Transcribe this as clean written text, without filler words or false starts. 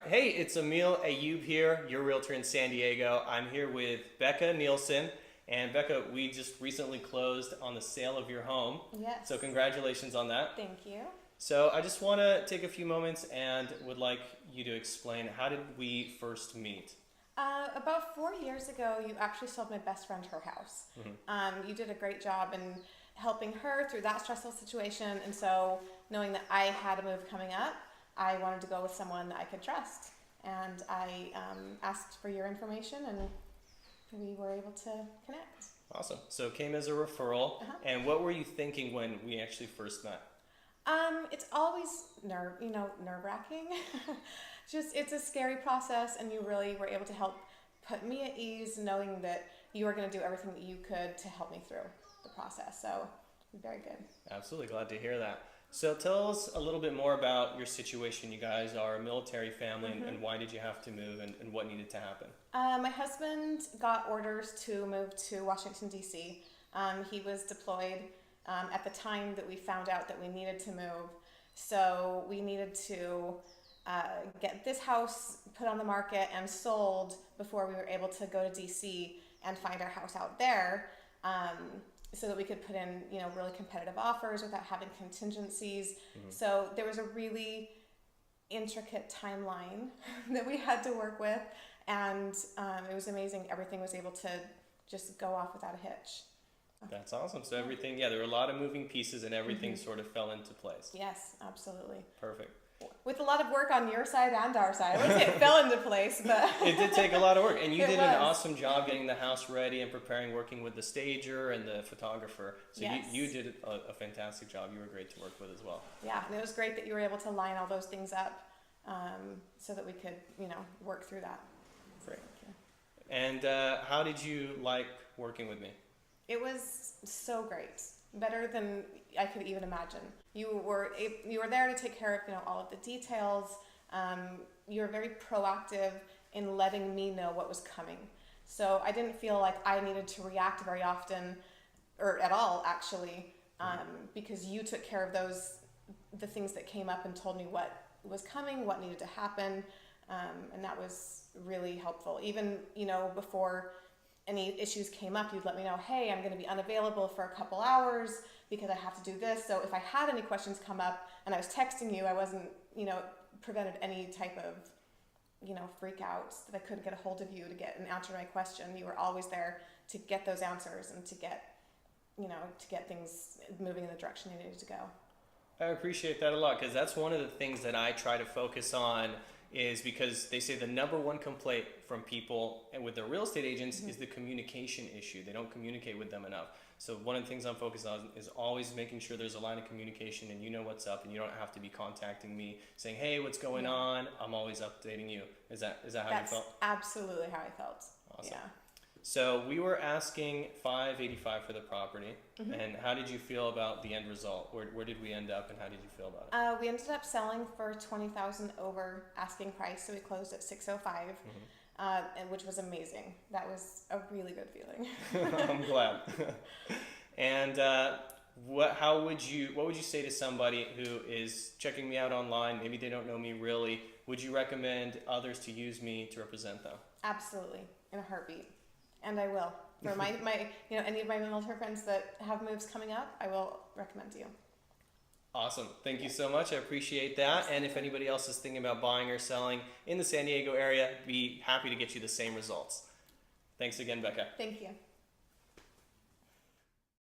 Hey, it's Emil Ayoub here, your realtor in San Diego. I'm here with Becca Nielsen. And Becca, we just recently closed on the sale of your home. Yes. So congratulations on that. Thank you. So I just want to take a few moments and would like you to explain, how did we first meet? About 4 years ago, you actually sold my best friend her house. You did a great job in helping her through that stressful situation, and so knowing that I had a move coming up, I wanted to go with someone that I could trust. And I asked for your information, and we were able to connect. Awesome. So it came as a referral. And what were you thinking when we actually first met? It's always nerve-wracking. It's a scary process, and you really were able to help put me at ease, knowing that you were going to do everything that you could to help me through the process. So, very good. Absolutely, glad to hear that. So tell us a little bit more about your situation. You guys are a military family, and why did you have to move, and what needed to happen? My husband got orders to move to Washington, D.C. He was deployed at the time that we found out that we needed to move. So we needed to get this house put on the market and sold before we were able to go to DC and find our house out there, so that we could put in really competitive offers without having contingencies. So there was a really intricate timeline that we had to work with, and it was amazing. Everything was able to just go off without a hitch. That's awesome. So everything, there were a lot of moving pieces, and everything sort of fell into place. Yes, absolutely. Perfect. With a lot of work on your side and our side. I wouldn't say it fell into place, but it did take a lot of work, and you It did was. an awesome job getting the house ready and preparing, working with the stager and the photographer. So Yes. you did a fantastic job. You were great to work with as well. Yeah, and it was great that you were able to line all those things up, so that we could, work through that. Great. And how did you like working with me? It was so great, better than I could even imagine. You were there to take care of all of the details. You were very proactive in letting me know what was coming. So I didn't feel like I needed to react very often, or at all actually, because you took care of the things that came up and told me what was coming, what needed to happen, and that was really helpful. Even before any issues came up, you'd let me know, hey, I'm going to be unavailable for a couple hours because I have to do this. So if I had any questions come up and I was texting you, I wasn't, prevented any type of, freak outs that I couldn't get a hold of you to get an answer to my question. You were always there to get those answers and to get things moving in the direction you needed to go. I appreciate that a lot, because that's one of the things that I try to focus on, is because they say the number one complaint from people and with their real estate agents is the communication issue. They don't communicate with them enough. So one of the things I'm focused on is always making sure there's a line of communication, and you know what's up, and you don't have to be contacting me saying, hey, what's going on? I'm always updating you. Is that how you felt? That's absolutely how I felt. Awesome. Yeah. So we were asking $585 for the property, and how did you feel about the end result? Where did we end up, and how did you feel about it? We ended up selling for $20,000 over asking price, so we closed at $605, and which was amazing. That was a really good feeling. I'm glad. And what would you say to somebody who is checking me out online? Maybe they don't know me really. Would you recommend others to use me to represent them? Absolutely, in a heartbeat. And I will. For my any of my military friends that have moves coming up, I will recommend you. Awesome. Thank you so much. I appreciate that. And if anybody else is thinking about buying or selling in the San Diego area, be happy to get you the same results. Thanks again, Becca. Thank you.